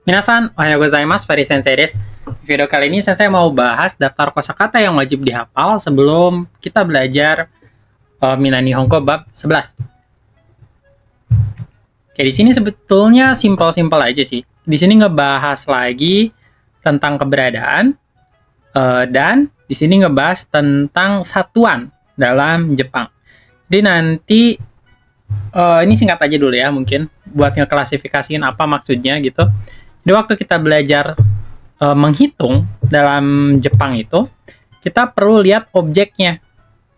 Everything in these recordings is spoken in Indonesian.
Minasan, ohayou gozaimasu, Ferry Sensei desu. Video kali ini Sensei mau bahas daftar kosakata yang wajib dihafal sebelum kita belajar Mina Nihongo bab 11. Oke, di sini sebetulnya simpel-simpel aja sih. Di sini ngebahas lagi tentang keberadaan dan di sini ngebahas tentang satuan dalam Jepang. Jadi nanti ini singkat aja dulu ya, mungkin buat ngeklasifikasiin apa maksudnya gitu. Jadi waktu kita belajar menghitung dalam Jepang itu, kita perlu lihat objeknya.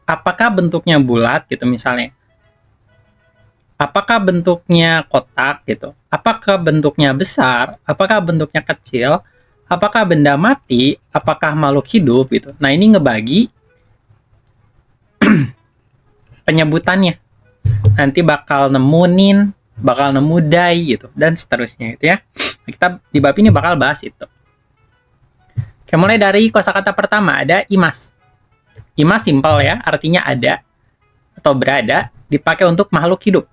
Apakah bentuknya bulat gitu misalnya. Apakah bentuknya kotak gitu. Apakah bentuknya besar, apakah bentuknya kecil, apakah benda mati, apakah makhluk hidup gitu. Nah, ini ngebagi penyebutannya. Nanti bakal nemu dai gitu dan seterusnya gitu ya. Kita di bab ini bakal bahas itu. Oke, mulai dari kosakata pertama ada imas. Imas simpel ya, artinya ada atau berada, dipakai untuk makhluk hidup.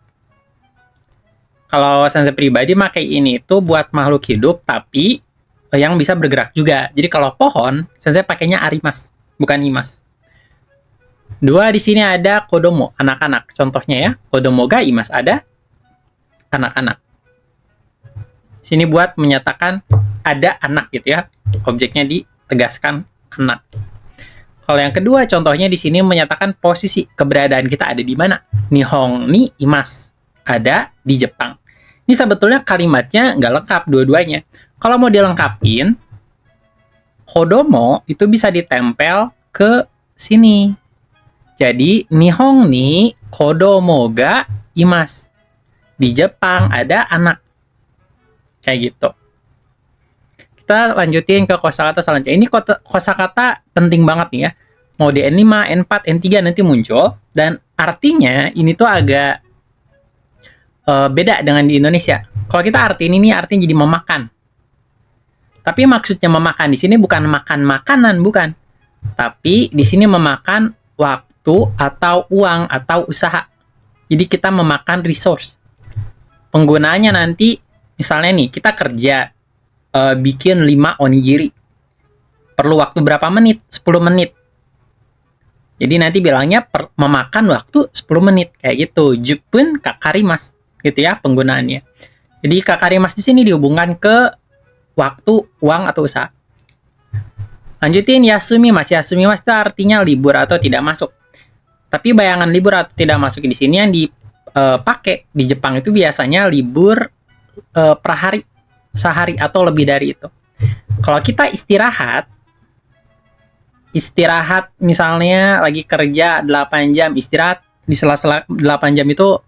Kalau Sensei pribadi pakai ini itu buat makhluk hidup tapi yang bisa bergerak juga. Jadi kalau pohon, Sensei pakainya arimas, bukan imas. Dua, di sini ada kodomo, anak-anak. Contohnya ya, kodomo ga imas, ada anak-anak. Sini buat menyatakan ada anak gitu ya. Objeknya ditegaskan anak. Kalau yang kedua, contohnya di sini menyatakan posisi keberadaan kita ada di mana. Nihon ni imas, ada di Jepang. Ini sebetulnya kalimatnya nggak lengkap dua-duanya. Kalau mau dilengkapin, kodomo itu bisa ditempel ke sini. Jadi, Nihon ni kodomo ga imas. Di Jepang ada anak. Kayak gitu. Kita lanjutin ke kosakata selanjutnya. Ini kosakata penting banget nih ya. Mau di N5, N4, N3 nanti muncul. Dan artinya ini tuh agak beda dengan di Indonesia. Kalau kita artiin ini artinya jadi memakan. Tapi maksudnya memakan di sini bukan makan makanan, bukan. Tapi di sini memakan waktu atau uang atau usaha. Jadi kita memakan resource. Penggunaannya nanti misalnya nih kita kerja bikin 5 onigiri. Perlu waktu berapa menit? 10 menit. Jadi nanti bilangnya memakan waktu 10 menit kayak gitu. Jupun kakarimas gitu ya penggunaannya. Jadi kakarimas di sini dihubungkan ke waktu, uang atau usaha. Lanjutin yasumi mas. Yasumi mas itu artinya libur atau tidak masuk. Tapi bayangan libur atau tidak masuk di sini yang dipakai di Jepang itu biasanya libur per hari, sehari atau lebih dari itu. Kalau kita istirahat misalnya lagi kerja 8 jam, istirahat di sela-sela 8 jam itu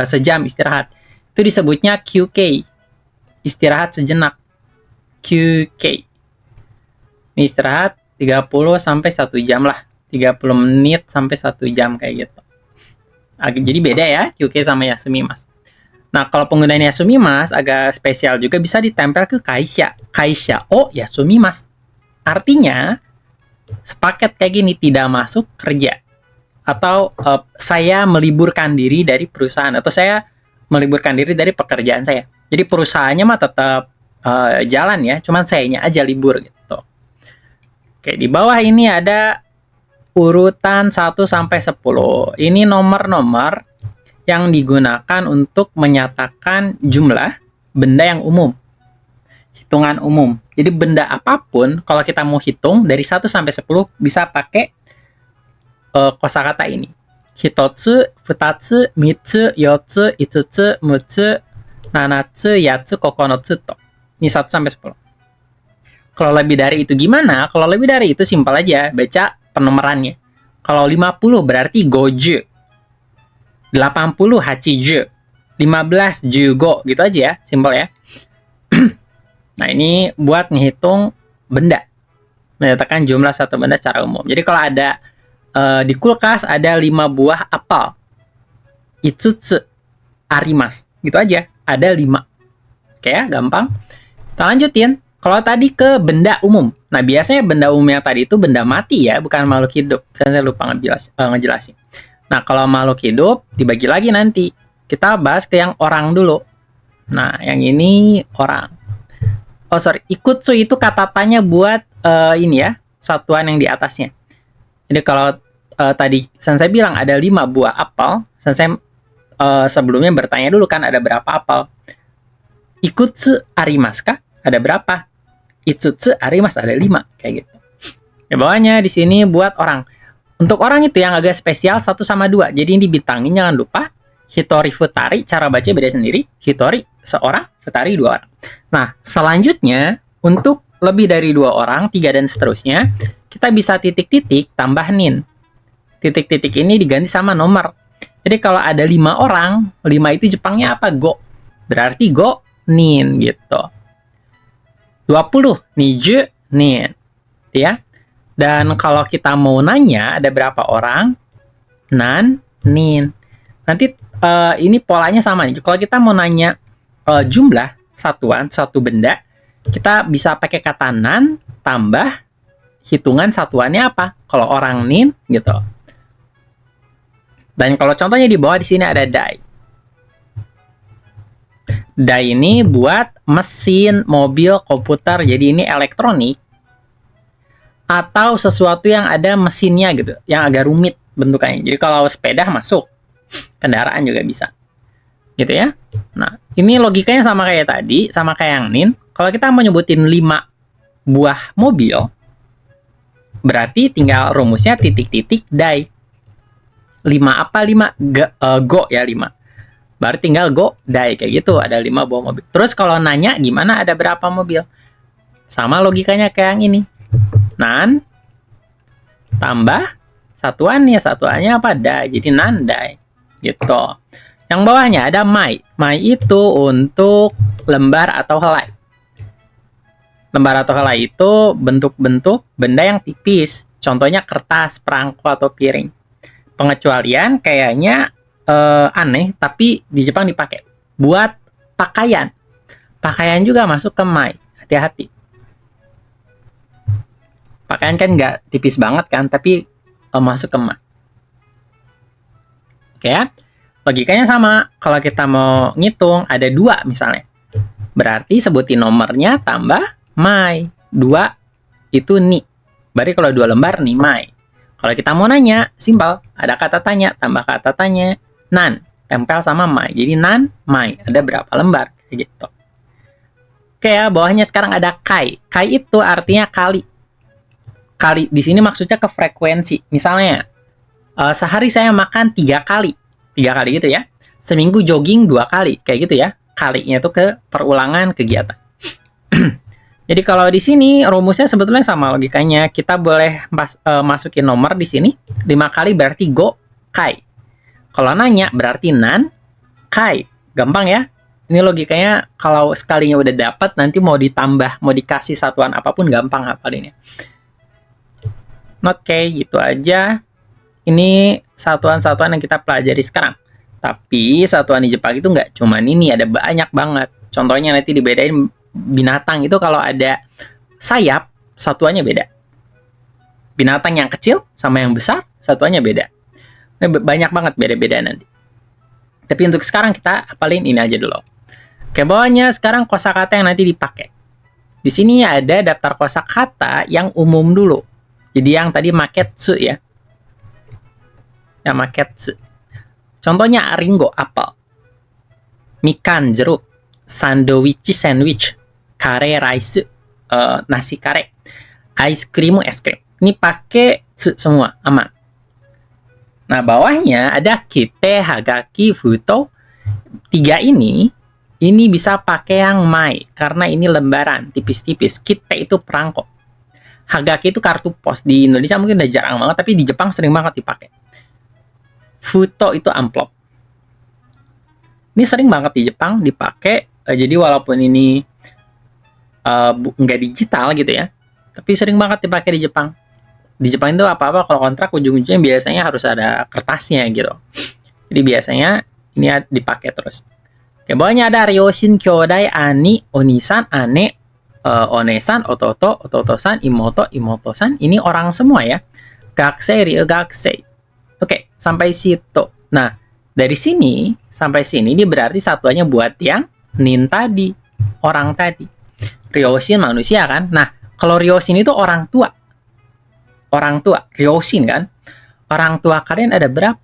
sejam istirahat. Itu disebutnya QK. Istirahat sejenak. QK. Ini istirahat 30 sampai 1 jam lah. 30 menit sampai 1 jam kayak gitu. Jadi beda ya QK sama yasumimasu. Nah, kalau penggunaan yasumimasu agak spesial juga, bisa ditempel ke kaisha. Kaisha o yasumimasu. Artinya sepaket kayak gini, tidak masuk kerja. Atau saya meliburkan diri dari perusahaan, atau saya meliburkan diri dari pekerjaan saya. Jadi perusahaannya mah tetap jalan ya, cuman sayanya aja libur gitu. Oke, di bawah ini ada urutan 1 sampai 10. Ini nomor-nomor yang digunakan untuk menyatakan jumlah benda yang umum. Hitungan umum. Jadi benda apapun kalau kita mau hitung dari 1 sampai 10 bisa pakai kosakata ini. Hitotsu, futatsu, mitsu, yotsu, itsutsu, mutsu, nanatsu, yatsu, kokonotsu to. Ini 1 sampai 10. Kalau lebih dari itu gimana? Kalau lebih dari itu simpel aja, baca penomorannya. Kalau 50 berarti goju. 80 hachiju. 15 jugo gitu aja ya, simpel ya. Nah, ini buat ngitung benda. Menyatakan jumlah satu benda secara umum. Jadi kalau ada di kulkas ada 5 buah apel. Itsutsu arimas. Gitu aja. Ada 5. Oke ya, gampang. Kita lanjutin. Kalau tadi ke benda umum. Nah, biasanya benda umum yang tadi itu benda mati ya, bukan makhluk hidup. Saya lupa ngejelasin. Nah, kalau makhluk hidup dibagi lagi nanti. Kita bahas ke yang orang dulu. Nah, yang ini orang. Oh sorry, ikutsu itu kata tanya buat ini ya, satuan yang di atasnya. Jadi kalau tadi Sensei bilang ada 5 buah apel, Sensei sebelumnya bertanya dulu kan ada berapa apel. Ikutsu arimasu kah? Ada berapa? Itsutsu arimasu ada 5 kayak gitu. Ya bawahnya di sini buat orang. Untuk orang itu yang agak spesial 1 sama 2. Jadi ini dibintangin jangan lupa. Hitori Futari, cara baca beda sendiri. Hitori seorang, Futari 2 orang. Nah, selanjutnya untuk lebih dari 2 orang, 3 dan seterusnya, kita bisa titik-titik tambah nin. Titik-titik ini diganti sama nomor. Jadi kalau ada 5 orang, 5 itu Jepangnya apa? Go. Berarti go nin gitu. 20 niju nin. Ya. Dan kalau kita mau nanya ada berapa orang? Nan nin. Nanti ini polanya sama nih. Kalau kita mau nanya jumlah satuan, satu benda, kita bisa pakai kata nan tambah hitungan satuannya apa. Kalau orang nin gitu. Dan kalau contohnya di bawah di sini ada dai. Dai ini buat mesin, mobil, komputer. Jadi ini elektronik atau sesuatu yang ada mesinnya gitu, yang agak rumit bentukannya. Jadi kalau sepeda masuk, kendaraan juga bisa. Gitu ya. Nah, ini logikanya sama kayak tadi, sama kayak yang nin. Kalau kita mau nyebutin 5 buah mobil, berarti tinggal rumusnya titik-titik dai. 5 apa? 5 go ya 5. Berarti tinggal go dai kayak gitu, ada 5 buah mobil. Terus kalau nanya gimana ada berapa mobil? Sama logikanya kayak yang ini. Nan tambah satuannya apa? Dai. Jadi nan dai. Gitu. Yang bawahnya ada mai. Mai itu untuk lembar atau helai. Lembar atau helai itu bentuk-bentuk benda yang tipis. Contohnya kertas, perangko, atau piring. Pengecualian kayaknya aneh, tapi di Jepang dipakai. Buat pakaian. Pakaian juga masuk ke mai. Hati-hati. Pakaian kan nggak tipis banget kan, tapi masuk ke mai. Oke ya. Logikanya sama. Kalau kita mau ngitung, ada 2 misalnya. Berarti sebutin nomornya tambah mai. 2 itu ni. Berarti kalau 2 lembar, ni mai. Kalau kita mau nanya, simpel. Ada kata tanya, tambah kata tanya. Nan. Tempel sama mai. Jadi nan, mai. Ada berapa lembar? Gitu. Oke ya, bawahnya sekarang ada kai. Kai itu artinya kali. Kali di sini maksudnya ke frekuensi. Misalnya, sehari saya makan 3 kali. 3 kali gitu ya. Seminggu jogging 2 kali. Kayak gitu ya. Kalinya itu ke perulangan kegiatan. Jadi kalau di sini rumusnya sebetulnya sama logikanya. Kita boleh masukin nomor di sini. 5 kali berarti go kai. Kalau nanya berarti nan kai. Gampang ya. Ini logikanya kalau sekalinya udah dapat nanti mau ditambah, mau dikasih satuan apapun gampang hafalinnya. Oke, gitu aja. Ini satuan-satuan yang kita pelajari sekarang. Tapi satuan di Jepang itu nggak cuma ini, ada banyak banget. Contohnya nanti dibedain binatang itu kalau ada sayap, satuannya beda. Binatang yang kecil sama yang besar, satuannya beda. Banyak banget beda-beda nanti. Tapi untuk sekarang kita hafalin ini aja dulu. Oke, bawahnya sekarang kosakata yang nanti dipakai. Di sini ada daftar kosakata yang umum dulu. Jadi yang tadi maketsu ya. Yang maketsu. Contohnya ringo, apel. Mikan, jeruk. Sandwich, sandwich. Kare, rice, nasi kare. Ice cream, es krim. Ini pakai tsu semua, aman. Nah, bawahnya ada kite, hagaki, futo. 3 ini bisa pakai yang mai. Karena ini lembaran, tipis-tipis. Kite itu perangko. Hagaki itu kartu pos. Di Indonesia mungkin udah jarang banget, tapi di Jepang sering banget dipakai. Futo itu amplop. Ini sering banget di Jepang dipakai. Jadi walaupun ini nggak digital gitu ya, tapi sering banget dipakai di Jepang. Di Jepang itu apa-apa kalau kontrak ujung-ujungnya biasanya harus ada kertasnya gitu. Jadi biasanya ini dipakai terus. Oke, bawahnya ada Ryoshin, Kyodai, Ani, Onisan, Ane, Onesan, Ototo, Ototosan, Imoto, Imotosan. Ini orang semua ya. Gakusei, Ryugakusei. Oke, sampai situ. Nah, dari sini sampai sini ini berarti satuannya buat yang nin tadi, orang tadi. Ryoshin manusia kan. Nah, kalau Ryoshin itu orang tua. Orang tua, Ryoshin kan. Orang tua kalian ada berapa?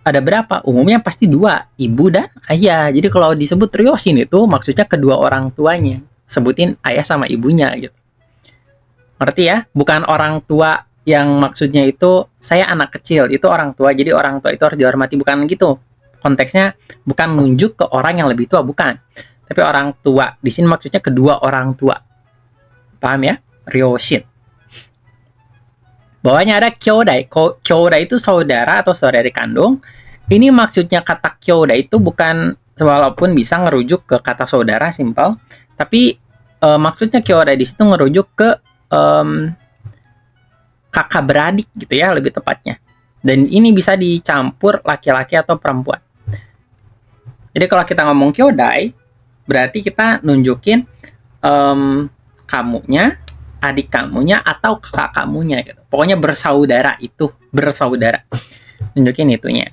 Ada berapa? Umumnya pasti dua, ibu dan ayah. Jadi kalau disebut Ryoshin itu maksudnya kedua orang tuanya. Sebutin ayah sama ibunya gitu. Ngerti ya? Bukan orang tua yang maksudnya itu saya anak kecil, itu orang tua. Jadi orang tua itu harus dihormati, bukan gitu. Konteksnya bukan menunjuk ke orang yang lebih tua, bukan. Tapi orang tua di sini maksudnya kedua orang tua. Paham ya? Ryoshin. Bawahnya ada kyodai. Kyodai itu saudara atau saudari kandung. Ini maksudnya kata kyodai itu bukan, walaupun bisa ngerujuk ke kata saudara simpel, tapi maksudnya kyodai di situ ngerujuk ke kakak beradik gitu ya, lebih tepatnya. Dan ini bisa dicampur laki-laki atau perempuan. Jadi kalau kita ngomong kyodai, berarti kita nunjukin kamunya, adik kamunya, atau kakak kamunya gitu. Pokoknya bersaudara itu, bersaudara. Nunjukin itunya.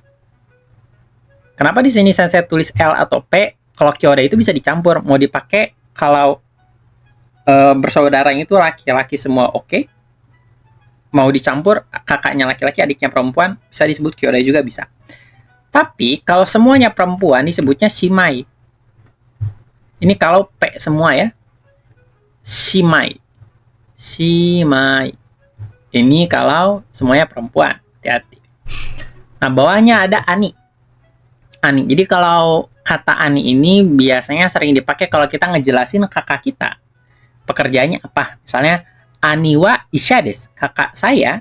Kenapa di sini saya tulis L atau P? Kalau kyodai itu bisa dicampur, mau dipakai kalau bersaudara itu laki-laki semua oke. Mau dicampur kakaknya laki-laki, adiknya perempuan, bisa disebut kyodai juga bisa. Tapi kalau semuanya perempuan disebutnya shimai. Ini kalau P semua ya. Shimai. Shimai. Ini kalau semuanya perempuan. Hati-hati. Nah, bawahnya ada ani. Ani. Jadi kalau kata ani ini biasanya sering dipakai kalau kita ngejelasin kakak kita. Pekerjaannya apa? Misalnya, ani wa isha desu. Kakak saya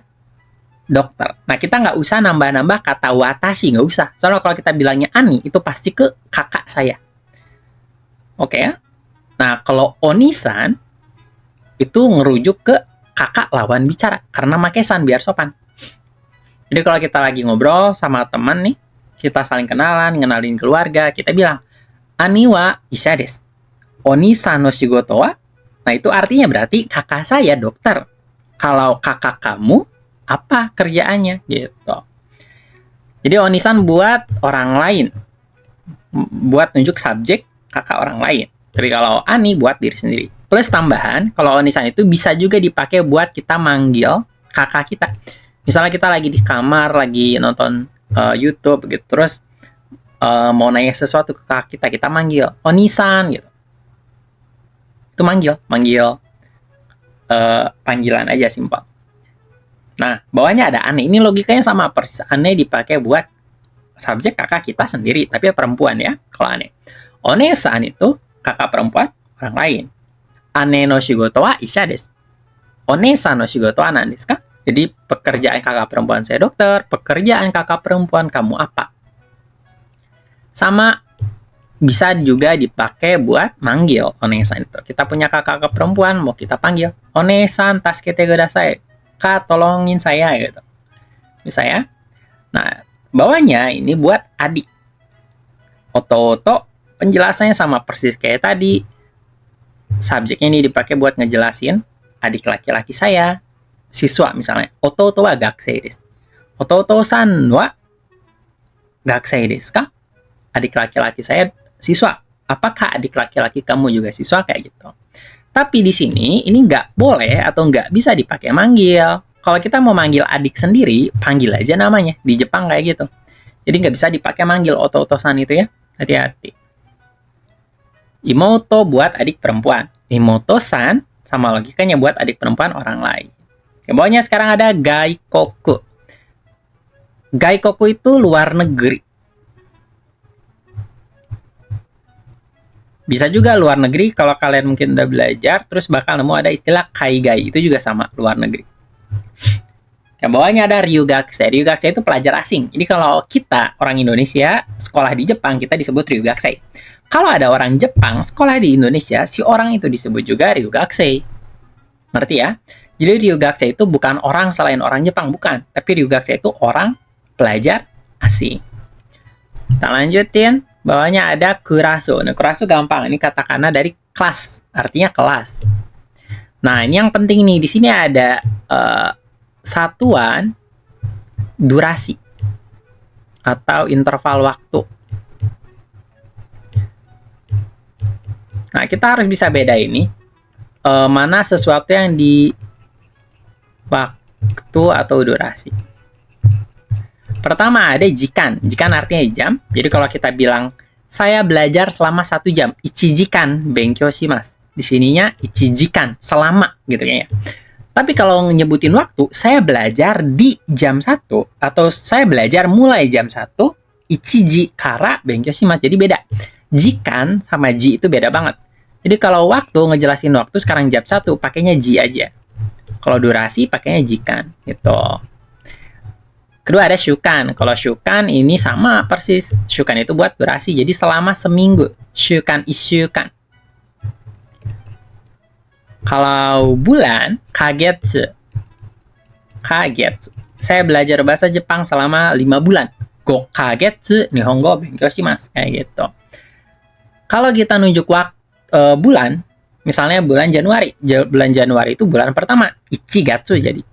dokter. Nah, kita nggak usah nambah-nambah kata watashi. Nggak usah. Soalnya kalau kita bilangnya ani, itu pasti ke kakak saya. Oke ya? Nah, kalau onisan, itu ngerujuk ke kakak lawan bicara. Karena make san biar sopan. Jadi kalau kita lagi ngobrol sama teman nih, kita saling kenalan, ngenalin keluarga, kita bilang, ani wa isha desu. Onisan no shigoto wa. Nah, itu artinya berarti kakak saya dokter. Kalau kakak kamu, apa kerjaannya? Gitu. Jadi onisan buat orang lain. Buat nunjuk subjek kakak orang lain. Tapi kalau ani buat diri sendiri. Plus tambahan, kalau onisan itu bisa juga dipakai buat kita manggil kakak kita. Misalnya kita lagi di kamar, lagi nonton YouTube gitu, terus mau nanya sesuatu ke kakak kita manggil onisan gitu. Itu manggil panggilan aja simpel. Nah, bawahnya ada ane. Ini logikanya sama persis. Ane dipakai buat subjek kakak kita sendiri, tapi perempuan ya kalau ane. Onesan itu kakak perempuan orang lain. Ane no shigoto wa isha desu. Onesan no shigoto wa nan desu ka? Jadi pekerjaan kakak perempuan saya dokter, pekerjaan kakak perempuan kamu apa? Sama bisa juga dipakai buat manggil onesan itu. Kita punya kakak perempuan, mau kita panggil onesan tasukete kudasai. Kak, tolongin saya gitu. Bisa ya? Nah, bawahnya ini buat adik. Oto-oto penjelasannya sama persis kayak tadi. Subjeknya ini dipakai buat ngejelasin adik laki-laki saya. Siswa misalnya, oto-oto wa gakusei desu. Oto-oto-san wa gakusei desu ka? Adik laki-laki saya siswa. Apakah adik laki-laki kamu juga siswa? Kayak gitu. Tapi di sini ini nggak boleh atau nggak bisa dipakai manggil. Kalau kita mau manggil adik sendiri, panggil aja namanya. Di Jepang kayak gitu. Jadi nggak bisa dipakai manggil oto-oto-san itu ya. Hati-hati. Imoto buat adik perempuan. Imoto-san sama logikanya buat adik perempuan orang lain. Bawahnya sekarang ada gaikoku. Gaikoku itu luar negeri. Bisa juga luar negeri, kalau kalian mungkin udah belajar, terus bakal nemu ada istilah kaigai, itu juga sama, luar negeri. Yang bawahnya ada ryugakusei. Ryugakusei itu pelajar asing. Jadi kalau kita, orang Indonesia, sekolah di Jepang, kita disebut ryugakusei. Kalau ada orang Jepang, sekolah di Indonesia, si orang itu disebut juga ryugakusei. Ngerti ya? Jadi ryugakusei itu bukan orang selain orang Jepang, bukan. Tapi ryugakusei itu orang pelajar asing. Kita lanjutin. Bawahnya ada kurasu. Nah, kurasu gampang. Ini katakana dari kelas. Artinya kelas. Nah, ini yang penting nih. Di sini ada satuan durasi. Atau interval waktu. Nah, kita harus bisa beda ini. mana sesuatu yang di waktu atau durasi. Pertama ada jikan. Jikan artinya jam. Jadi kalau kita bilang saya belajar selama 1 jam, ichijikan benkyou shimasu. Di sininya ichijikan, selama gitu ya. Tapi kalau nyebutin waktu, saya belajar di jam 1 atau saya belajar mulai jam 1, ichiji kara benkyou shimasu. Jadi beda. Jikan sama ji itu beda banget. Jadi kalau waktu ngejelasin waktu sekarang jam 1 pakainya ji aja. Kalau durasi pakainya jikan gitu. Kedua ada shukan. Kalau shukan ini sama persis. Shukan itu buat durasi. Jadi selama seminggu. Shukan ishukan. Kalau bulan, kagetsu. Kagetsu. Saya belajar bahasa Jepang selama 5 bulan. Go kagetsu nihongo benkyou shimasu. Kayak gitu. Kalau kita nunjuk bulan, misalnya bulan Januari. Bulan Januari itu bulan pertama. Ichigatsu jadi.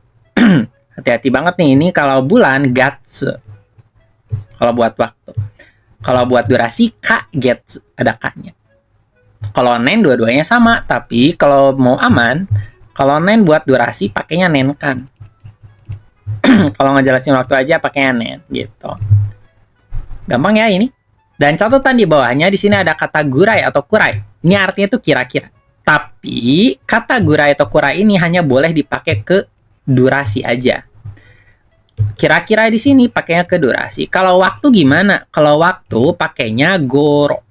Hati-hati banget nih, ini kalau bulan, gatsu. Kalau buat waktu. Kalau buat durasi, kagetsu. Ada ka-nya. Kalau nen dua-duanya sama, tapi kalau mau aman, kalau nen buat durasi pakainya nenkan. Kalau ngejelasin waktu aja pakainya nen gitu. Gampang ya ini. Dan catatan di bawahnya di sini ada kata gurai atau kurai. Ini artinya itu kira-kira. Tapi kata gurai atau kurai ini hanya boleh dipakai ke durasi aja. Kira-kira di sini pakainya ke durasi. Kalau waktu gimana? Kalau waktu pakainya goro.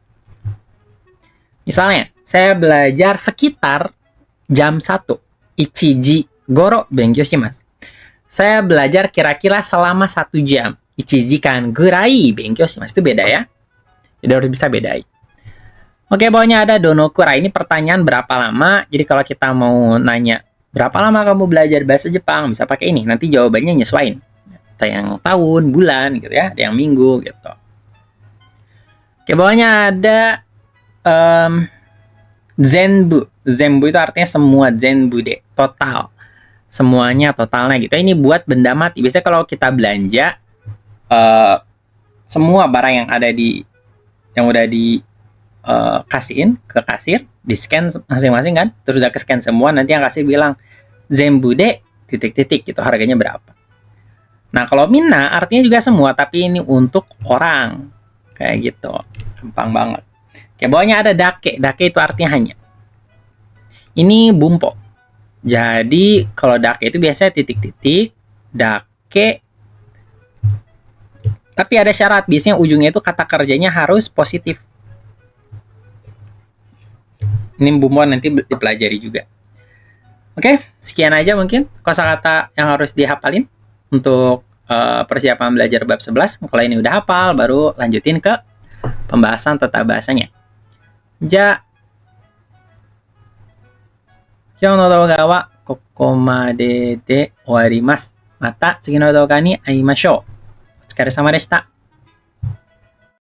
Misalnya, saya belajar sekitar jam 1. Ichiji goro benkyou shimasu. Saya belajar kira-kira selama 1 jam. Ichiji kan gurai benkyou shimasu. Itu beda ya. Jadi harus bisa bedain. Oke, bawahnya ada donokura. Ini pertanyaan berapa lama. Jadi kalau kita mau nanya, berapa lama kamu belajar bahasa Jepang? Bisa pakai ini. Nanti jawabannya nyesuaiin. Ada yang tahun, bulan gitu ya. Ada yang minggu gitu. Oke, bawahnya ada zenbu. Zenbu itu artinya semua, zenbu de, total. Semuanya totalnya gitu. Ini buat benda mati. Biasanya kalau kita belanja semua barang yang ada di udah di kasihin ke kasir, di scan masing-masing kan, terus udah ke scan semua, nanti yang kasir bilang zenbu de titik-titik gitu, harganya berapa. Nah, kalau minna artinya juga semua, tapi ini untuk orang kayak gitu. Gampang banget. Oke, bawahnya ada dake. Dake itu artinya hanya. Ini bumpo. Jadi kalau dake itu biasanya titik-titik, dake. Tapi ada syarat, biasanya ujungnya itu kata kerjanya harus positif. Ini bumpo nanti dipelajari juga. Oke, sekian aja mungkin kosakata yang harus dihafalin untuk persiapan belajar bab 11. Kalau ini udah hafal, baru lanjutin ke pembahasan tata bahasanya. Ja, 今日の動画はここまでで終わります。また次の動画に会いましょう。お疲れ様でした。